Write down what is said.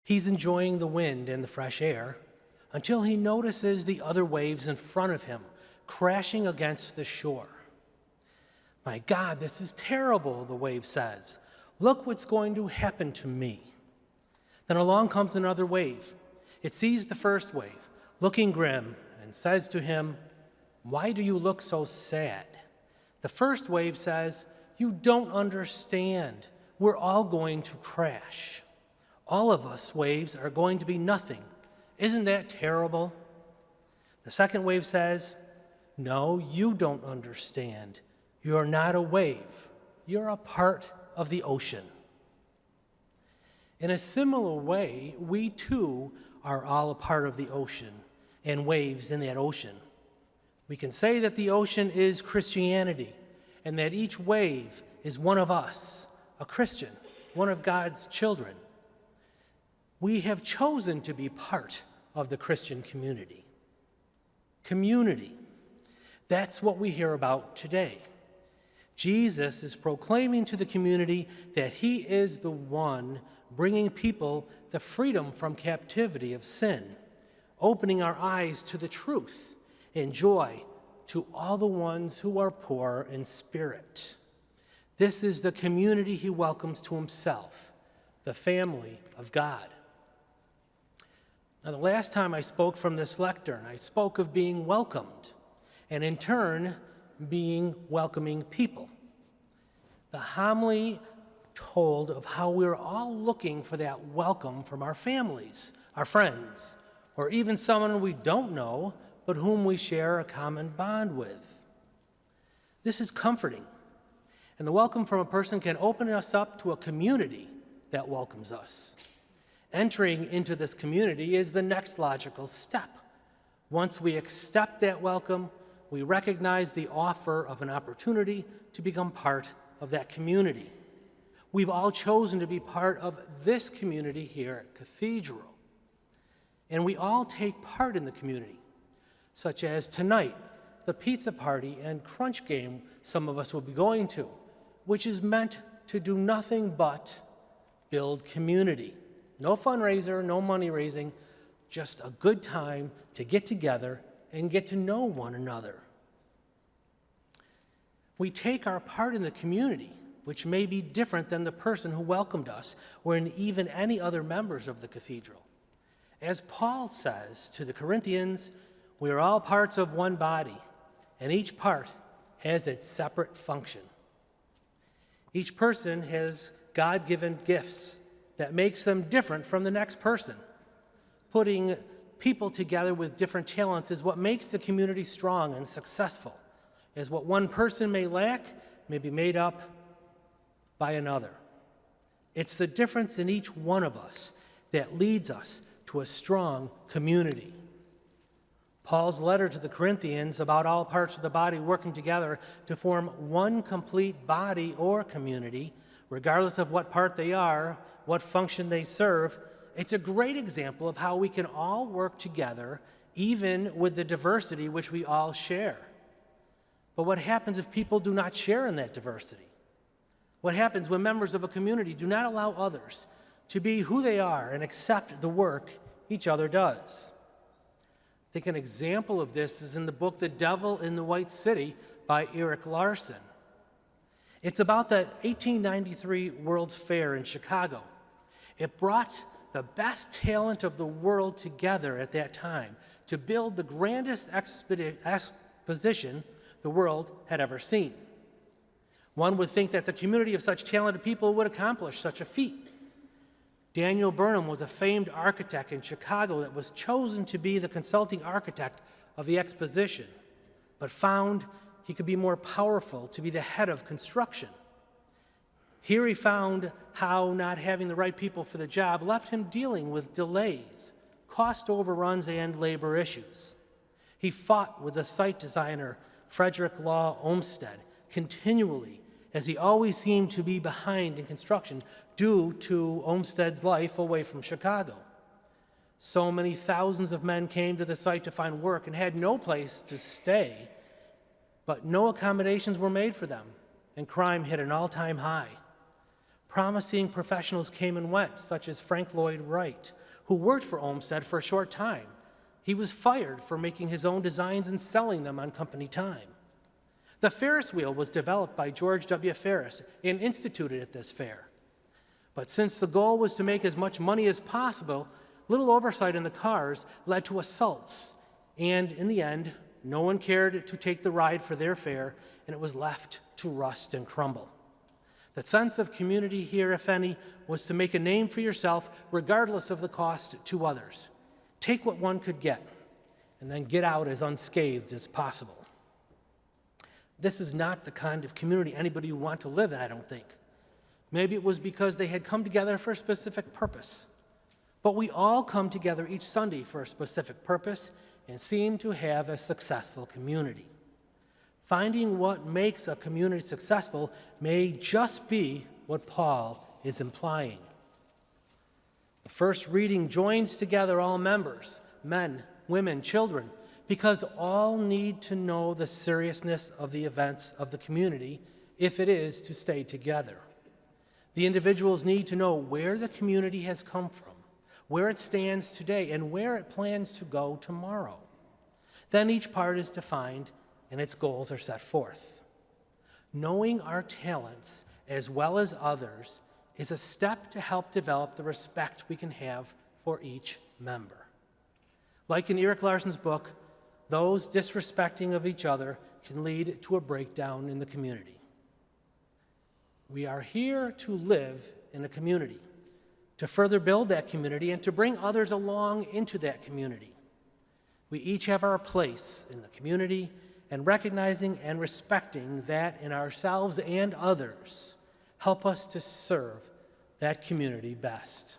He's enjoying the wind and the fresh air until he notices the other waves in front of him crashing against the shore. "My God, this is terrible," the wave says. "Look what's going to happen to me." Then along comes another wave. It sees the first wave, looking grim, and says to him, "Why do you look so sad?" The first wave says, "You don't understand. We're all going to crash. All of us waves are going to be nothing. Isn't that terrible?" The second wave says, "No, you don't understand. You're not a wave. You're a part of the ocean." In a similar way, we too are all a part of the ocean and waves in that ocean. We can say that the ocean is Christianity and that each wave is one of us, a Christian, one of God's children. We have chosen to be part of the Christian community. Community. That's what we hear about today. Jesus is proclaiming to the community that he is the one bringing people the freedom from captivity of sin, opening our eyes to the truth and joy to all the ones who are poor in spirit. This is the community he welcomes to himself, the family of God. Now, the last time I spoke from this lectern, I spoke of being welcomed, and in turn, being welcoming people. The homily told of how we're all looking for that welcome from our families, our friends, or even someone we don't know, but whom we share a common bond with. This is comforting, and the welcome from a person can open us up to a community that welcomes us. Entering into this community is the next logical step. Once we accept that welcome, we recognize the offer of an opportunity to become part of that community. We've all chosen to be part of this community here at Cathedral. And we all take part in the community, such as tonight, the pizza party and crunch game some of us will be going to, which is meant to do nothing but build community. No fundraiser, no money raising, just a good time to get together and get to know one another. We take our part in the community, which may be different than the person who welcomed us or in even any other members of the cathedral. As Paul says to the Corinthians, we are all parts of one body, and each part has its separate function. Each person has God-given gifts that makes them different from the next person. Putting people together with different talents is what makes the community strong and successful, as what one person may lack may be made up by another. It's the difference in each one of us that leads us to a strong community. Paul's letter to the Corinthians about all parts of the body working together to form one complete body or community, regardless of what part they are, what function they serve, it's a great example of how we can all work together, even with the diversity which we all share. But what happens if people do not share in that diversity? What happens when members of a community do not allow others to be who they are and accept the work each other does? I think an example of this is in the book The Devil in the White City by Erik Larson. It's about the 1893 World's Fair in Chicago. It brought the best talent of the world together at that time to build the grandest exposition the world had ever seen. One would think that the community of such talented people would accomplish such a feat. Daniel Burnham was a famed architect in Chicago that was chosen to be the consulting architect of the exposition, but found he could be more powerful to be the head of construction. Here he found how not having the right people for the job left him dealing with delays, cost overruns, and labor issues. He fought with the site designer, Frederick Law Olmsted, continually, as he always seemed to be behind in construction due to Olmsted's life away from Chicago. So many thousands of men came to the site to find work and had no place to stay, but no accommodations were made for them, and crime hit an all-time high. Promising professionals came and went, such as Frank Lloyd Wright, who worked for Olmsted for a short time. He was fired for making his own designs and selling them on company time. The Ferris wheel was developed by George W. Ferris and instituted at this fair. But since the goal was to make as much money as possible, little oversight in the cars led to assaults, and in the end, no one cared to take the ride for their fare, and it was left to rust and crumble. The sense of community here, if any, was to make a name for yourself regardless of the cost to others. Take what one could get, and then get out as unscathed as possible. This is not the kind of community anybody would want to live in, I don't think. Maybe it was because they had come together for a specific purpose. But we all come together each Sunday for a specific purpose and seem to have a successful community. Finding what makes a community successful may just be what Paul is implying. The first reading joins together all members, men, women, children, because all need to know the seriousness of the events of the community if it is to stay together. The individuals need to know where the community has come from, where it stands today, and where it plans to go tomorrow. Then each part is defined and its goals are set forth. Knowing our talents as well as others is a step to help develop the respect we can have for each member. Like in Eric Larson's book, those disrespecting of each other can lead to a breakdown in the community. We are here to live in a community, to further build that community and to bring others along into that community. We each have our place in the community, and recognizing and respecting that in ourselves and others help us to serve that community best.